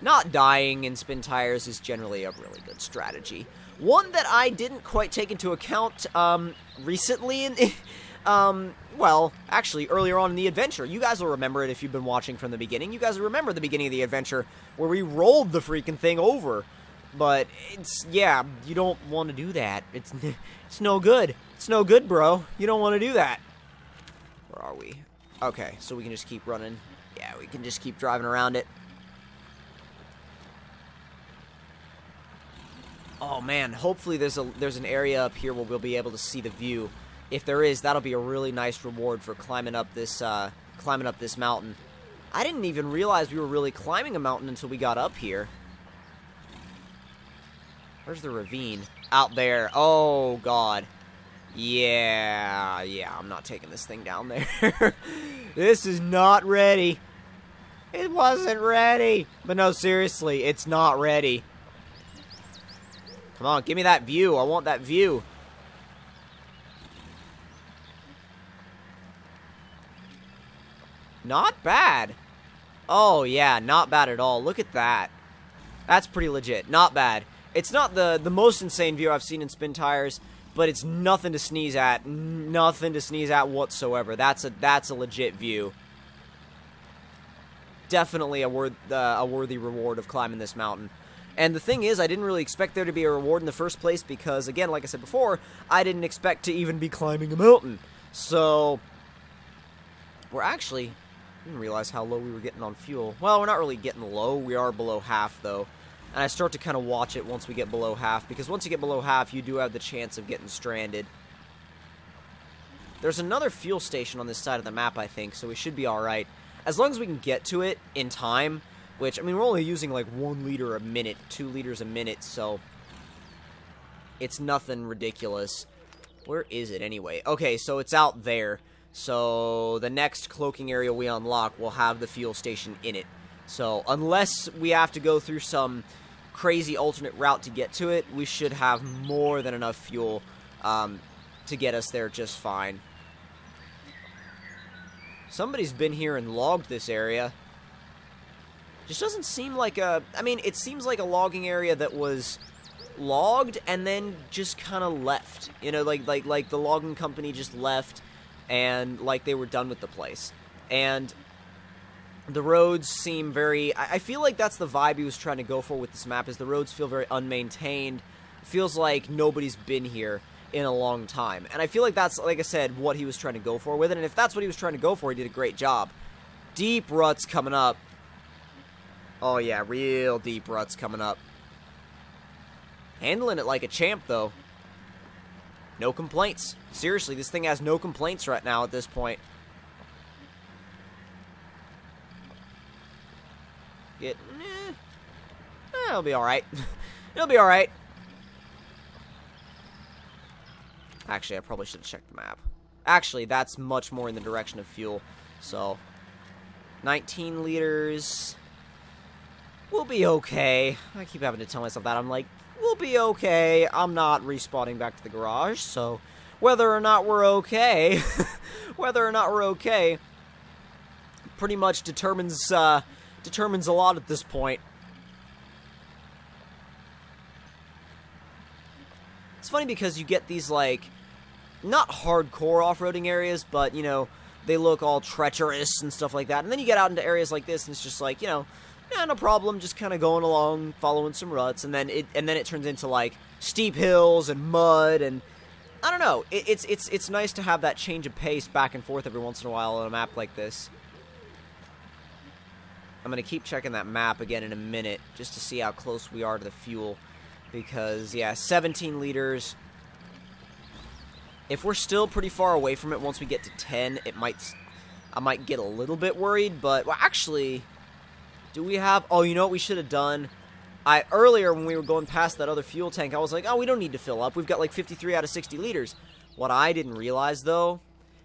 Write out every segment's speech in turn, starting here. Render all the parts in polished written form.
not dying in spin tires is generally a really good strategy. One that I didn't quite take into account recently well, actually, earlier on in the adventure. You guys will remember it if you've been watching from the beginning. You guys will remember the beginning of the adventure where we rolled the freaking thing over. But it's, yeah, you don't want to do that. It's no good. It's no good, bro. You don't want to do that. Where are we? Okay, so we can just keep running. Yeah, we can just keep driving around it. Oh man, hopefully there's an area up here where we'll be able to see the view. If there is, that'll be a really nice reward for climbing up this mountain. I didn't even realize we were really climbing a mountain until we got up here. Where's the ravine? Out there. Oh god. Yeah, I'm not taking this thing down there. This is not ready. It wasn't ready. But no, seriously, it's not ready. Come on, give me that view. I want that view. Not bad. Oh, yeah, not bad at all. Look at that. That's pretty legit. Not bad. It's not the most insane view I've seen in spin tires, but it's nothing to sneeze at. Nothing to sneeze at whatsoever. That's a legit view. Definitely a worthy reward of climbing this mountain. And the thing is, I didn't really expect there to be a reward in the first place because, again, like I said before, I didn't expect to even be climbing a mountain. So, we're actually, I didn't realize how low we were getting on fuel. Well, we're not really getting low. We are below half, though. And I start to kind of watch it once we get below half, because once you get below half, you do have the chance of getting stranded. There's another fuel station on this side of the map, I think, so we should be alright. As long as we can get to it in time, which, I mean, we're only using like 1 liter a minute, 2 liters a minute, so it's nothing ridiculous. Where is it anyway? Okay, so it's out there. So the next cloaking area we unlock will have the fuel station in it. So unless we have to go through some crazy alternate route to get to it, we should have more than enough fuel to get us there just fine. Somebody's been here and logged this area. Just doesn't seem like a... I mean, it seems like a logging area that was logged and then just kind of left. You know, like the logging company just left and like they were done with the place. And the roads seem very... I feel like that's the vibe he was trying to go for with this map, is the roads feel very unmaintained. It feels like nobody's been here in a long time. And I feel like that's, like I said, what he was trying to go for with it. And if that's what he was trying to go for, he did a great job. Deep ruts coming up. Oh yeah, real deep ruts coming up. Handling it like a champ, though. No complaints. Seriously, this thing has no complaints right now at this point. It'll be alright. It'll be alright. Actually, I probably should have checked the map. Actually, that's much more in the direction of fuel. So, 19 liters... We'll be okay. I keep having to tell myself that. I'm like, we'll be okay. I'm not respawning back to the garage, so whether or not we're okay, pretty much determines a lot at this point. It's funny because you get these, like, not hardcore off-roading areas, but, you know, they look all treacherous and stuff like that. And then you get out into areas like this, and it's just like, you know, yeah, no problem, just kind of going along, following some ruts, and then it turns into like steep hills and mud, and I don't know. It's nice to have that change of pace back and forth every once in a while on a map like this. I'm gonna keep checking that map again in a minute just to see how close we are to the fuel, because yeah, 17 liters. If we're still pretty far away from it once we get to 10, I might get a little bit worried, but well, actually. Do we have... Oh, you know what we should have done? Earlier, when we were going past that other fuel tank, I was like, oh, we don't need to fill up. We've got like 53 out of 60 liters. What I didn't realize, though,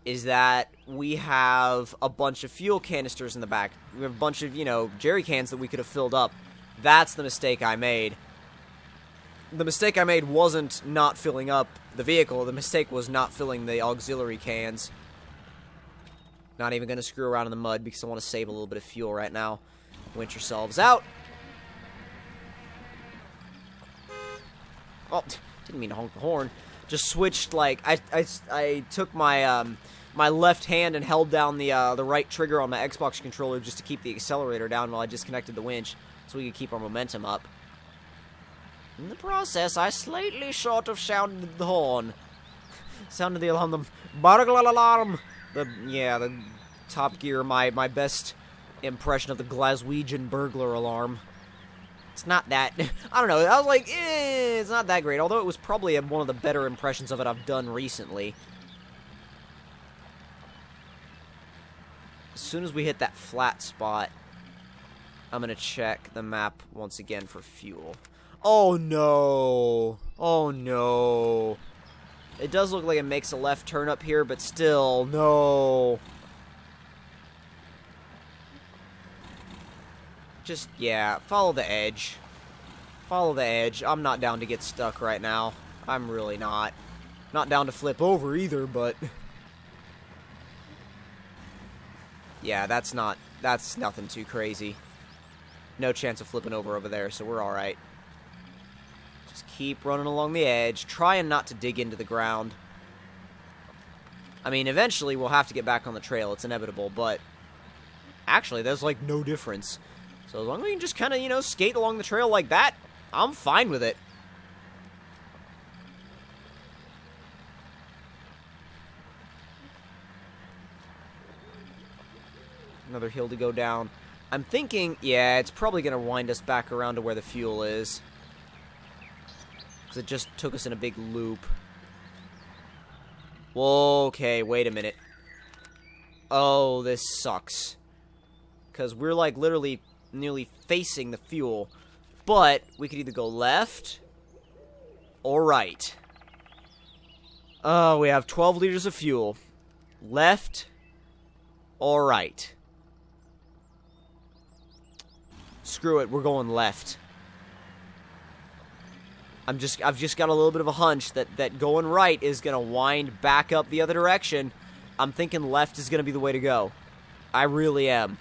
is that we have a bunch of fuel canisters in the back. We have a bunch of, you know, jerry cans that we could have filled up. That's the mistake I made. The mistake I made wasn't not filling up the vehicle. The mistake was not filling the auxiliary cans. Not even going to screw around in the mud because I want to save a little bit of fuel right now. Winch yourselves out. Oh, didn't mean to honk the horn. Just switched, like, I took my, my left hand and held down the right trigger on my Xbox controller just to keep the accelerator down while I disconnected the winch so we could keep our momentum up. In the process, I slightly short of sounded the horn. Sounded the alarm, the burglar alarm. The Top Gear, my best impression of the Glaswegian burglar alarm. It's not that, I don't know, I was like, it's not that great, although it was probably one of the better impressions of it I've done recently. As soon as we hit that flat spot, I'm gonna check the map once again for fuel. Oh no! Oh no! It does look like it makes a left turn up here, but still, no! Just, yeah, follow the edge. Follow the edge. I'm not down to get stuck right now. I'm really not. Not down to flip over either, but... yeah, that's nothing too crazy. No chance of flipping over there, so we're alright. Just keep running along the edge, trying not to dig into the ground. I mean, eventually we'll have to get back on the trail, it's inevitable, but... actually, there's, like, no difference. So as long as we can just kind of, you know, skate along the trail like that, I'm fine with it. Another hill to go down. I'm thinking, yeah, it's probably going to wind us back around to where the fuel is. Because it just took us in a big loop. Okay, wait a minute. Oh, this sucks. Because we're, like, literally... nearly facing the fuel, but we could either go left or right. Oh, we have 12 liters of fuel. Left or right. Screw it, we're going left. I've just got a little bit of a hunch that going right is gonna wind back up the other direction. I'm thinking left is gonna be the way to go. I really am.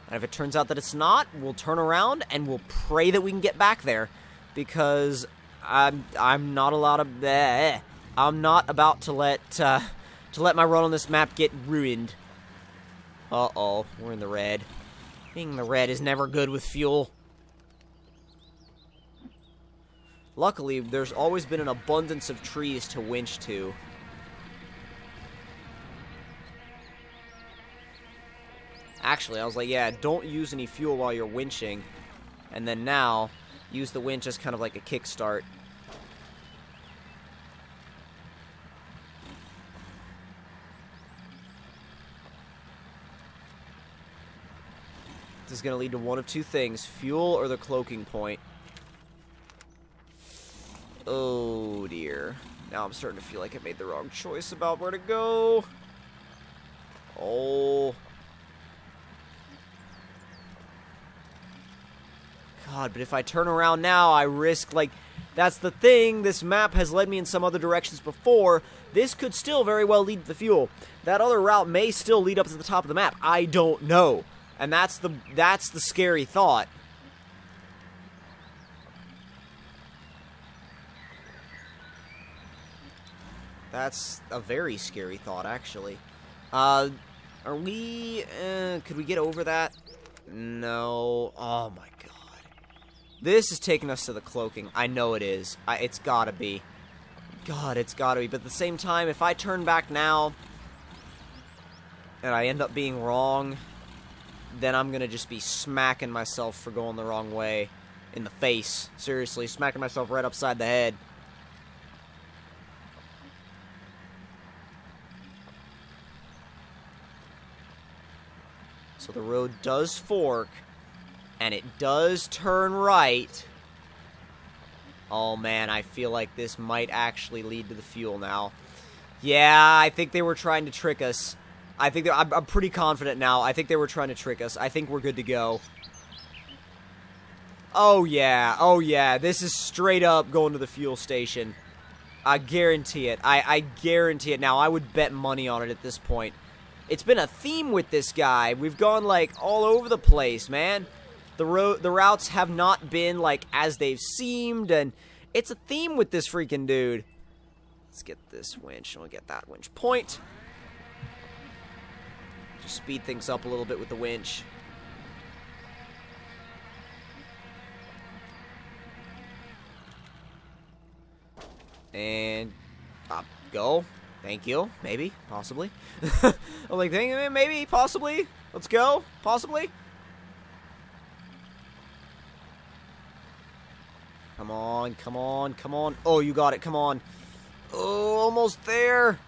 And if it turns out that it's not, we'll turn around and we'll pray that we can get back there, because I'm not allowed to. I'm not about to let my run on this map get ruined. Uh-oh, we're in the red. Being in the red is never good with fuel. Luckily, there's always been an abundance of trees to winch to. Actually, I was like, yeah, don't use any fuel while you're winching. And then now, use the winch as kind of like a kickstart. This is going to lead to one of two things. Fuel or the cloaking point. Oh, dear. Now I'm starting to feel like I made the wrong choice about where to go. Oh... God, but if I turn around now, I risk, like, that's the thing, this map has led me in some other directions before. This could still very well lead to the fuel. That other route may still lead up to the top of the map. I don't know. And that's the scary thought. That's a very scary thought, actually. Are we, could we get over that? No. Oh my god. This is taking us to the cloaking. I know it is. It's gotta be. God, it's gotta be. But at the same time, if I turn back now, and I end up being wrong, then I'm gonna just be smacking myself for going the wrong way. In the face. Seriously, smacking myself right upside the head. So the road does fork. And it does turn right. Oh man, I feel like this might actually lead to the fuel now. Yeah, I think they were trying to trick us. I'm pretty confident now. I think they were trying to trick us. I think we're good to go. Oh yeah, this is straight up going to the fuel station. I guarantee it. I guarantee it now. I would bet money on it at this point. It's been a theme with this guy. We've gone, like, all over the place, man. The routes have not been, like, as they've seemed, and it's a theme with this freaking dude. Let's get this winch, and we'll get that winch point. Just speed things up a little bit with the winch. And up, go. Thank you. Maybe, possibly. I'm like, maybe, possibly. Let's go. Possibly. Come on, come on, come on. Oh, you got it. Come on. Oh, almost there.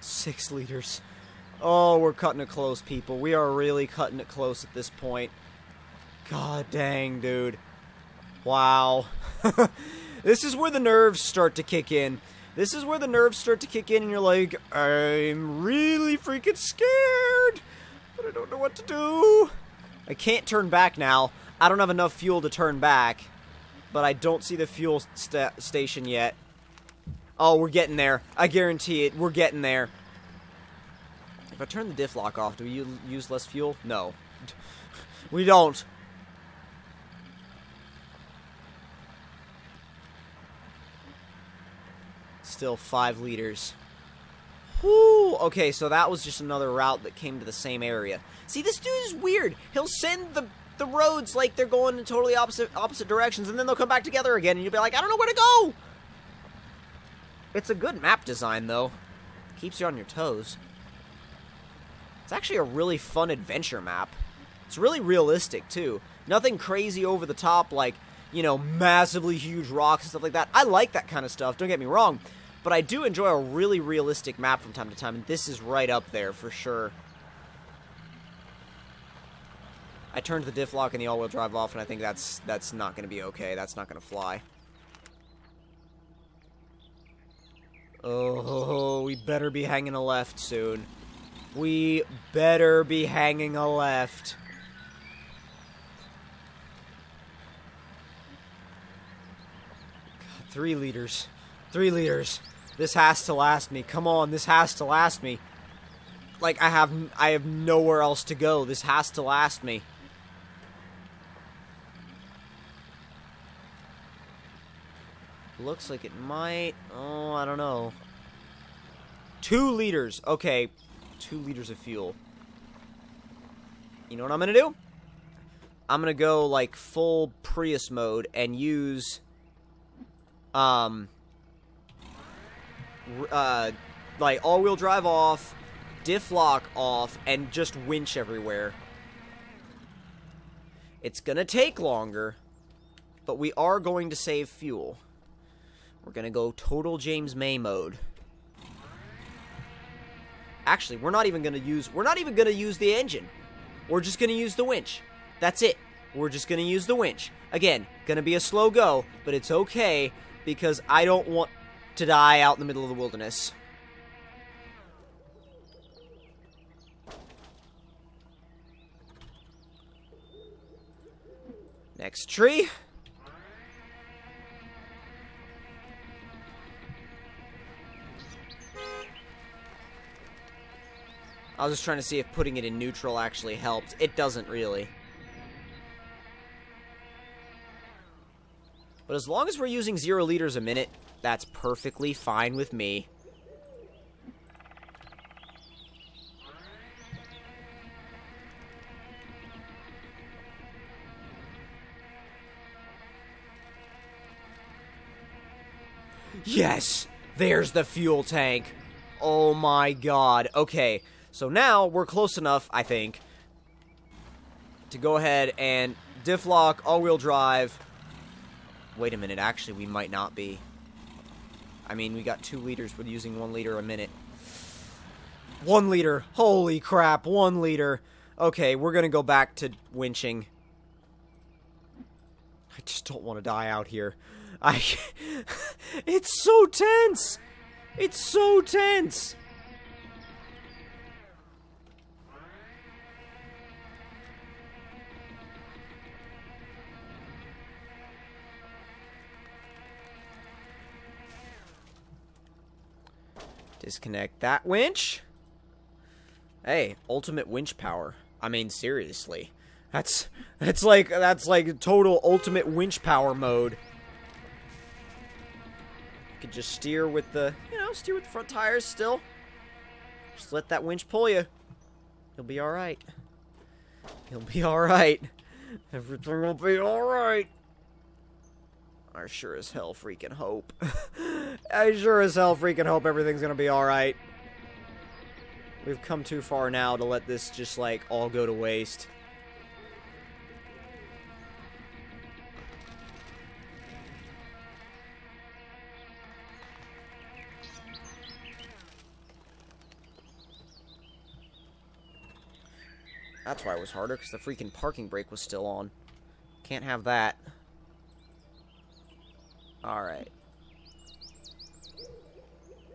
Six liters. Oh, we're cutting it close, people. We are really cutting it close at this point. God dang, dude. Wow. This is where the nerves start to kick in. This is where the nerves start to kick in, and you're like, I'm really freaking scared, but I don't know what to do. I can't turn back now. I don't have enough fuel to turn back, but I don't see the fuel station yet. Oh, we're getting there. I guarantee it. We're getting there. If I turn the diff lock off, do we use less fuel? No. We don't. Still 5 liters. Whoo! Okay, so that was just another route that came to the same area. See, this dude is weird. He'll send the roads like they're going in totally opposite directions, and then they'll come back together again, and you'll be like, I don't know where to go! It's a good map design, though. Keeps you on your toes. It's actually a really fun adventure map. It's really realistic, too. Nothing crazy over the top, like, you know, massively huge rocks and stuff like that. I like that kind of stuff, don't get me wrong. But I do enjoy a really realistic map from time to time, and this is right up there, for sure. I turned the diff lock and the all-wheel drive off, and I think that's not going to be okay. That's not going to fly. Oh, we better be hanging a left soon. We better be hanging a left. God, 3 liters. 3 liters. This has to last me. Come on, this has to last me. Like, I have nowhere else to go. This has to last me. Looks like it might. Oh, I don't know. 2 liters. Okay. 2 liters of fuel. You know what I'm gonna do? I'm gonna go, like, full Prius mode and use, like, all-wheel drive off, diff lock off, and just winch everywhere. It's gonna take longer, but we are going to save fuel. We're gonna go total James May mode. Actually, we're not even gonna use the engine. We're just gonna use the winch. That's it. We're just gonna use the winch. Again, gonna be a slow go, but it's okay because I don't want to die out in the middle of the wilderness. Next tree. I was just trying to see if putting it in neutral actually helped. It doesn't really. But as long as we're using 0 liters a minute, that's perfectly fine with me. Yes! There's the fuel tank. Oh my god. Okay. So now, we're close enough, I think, to go ahead and diff lock, all-wheel drive. Wait a minute, actually, we might not be. I mean, we got 2 liters, we're using 1 liter a minute. 1 liter! Holy crap, 1 liter! Okay, we're gonna go back to winching. I just don't want to die out here. It's so tense! It's so tense! Disconnect that winch. Hey, ultimate winch power. I mean, seriously. That's like total ultimate winch power mode. You could just steer with the, steer with the front tires still. Just let that winch pull you. You'll be alright. You'll be alright. Everything will be alright. I sure as hell freaking hope. I sure as hell freaking hope everything's gonna be alright. We've come too far now to let this just, like, all go to waste. That's why it was harder, because the freaking parking brake was still on. Can't have that. Alright.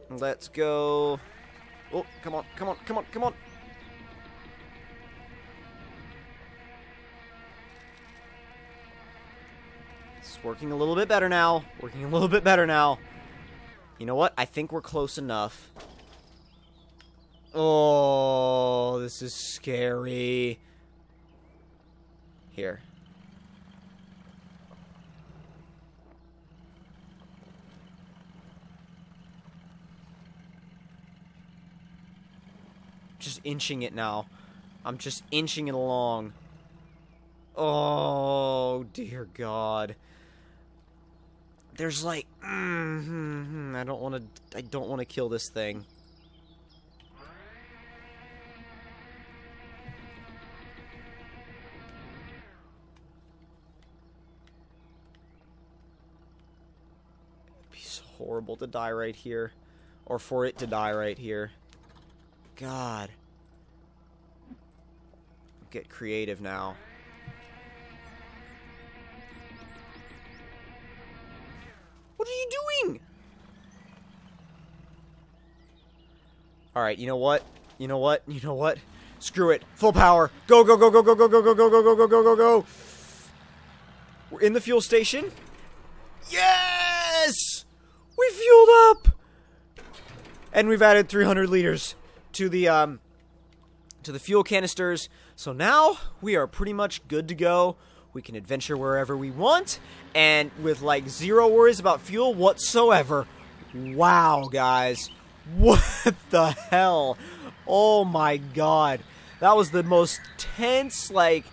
Let's go. Oh, come on, come on, come on, come on. It's working a little bit better now. Working a little bit better now. You know what? I think we're close enough. Oh, this is scary. Here. Just inching it now. I'm just inching it along. Oh, dear God. There's like, I don't want to kill this thing. It'd be so horrible to die right here, or for it to die right here. God. Get creative now. What are you doing? Alright, you know what? You know what? You know what? Screw it. Full power. Go, go, go, go, go, go, go, go, go, go, go, go, go, go, go. We're in the fuel station. Yes! We fueled up! And we've added 300 liters to the fuel canisters. So now we are pretty much good to go. We can adventure wherever we want, and with like zero worries about fuel whatsoever. Wow, guys. What the hell? Oh my God. That was the most tense, like,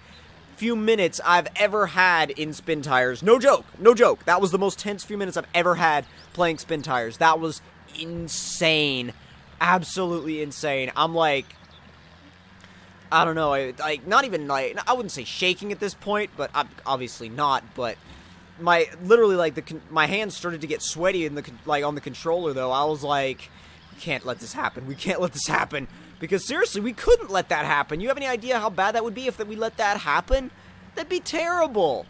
few minutes I've ever had in Spin Tires. No joke. No joke. That was the most tense few minutes I've ever had playing Spin Tires. That was insane. Absolutely insane. I'm like, I don't know, not even, like, I wouldn't say shaking at this point, but I'm obviously not, but literally, like, my hands started to get sweaty on the controller, though. I was like, we can't let this happen. We can't let this happen. Because, seriously, we couldn't let that happen. You have any idea how bad that would be if we let that happen? That'd be terrible.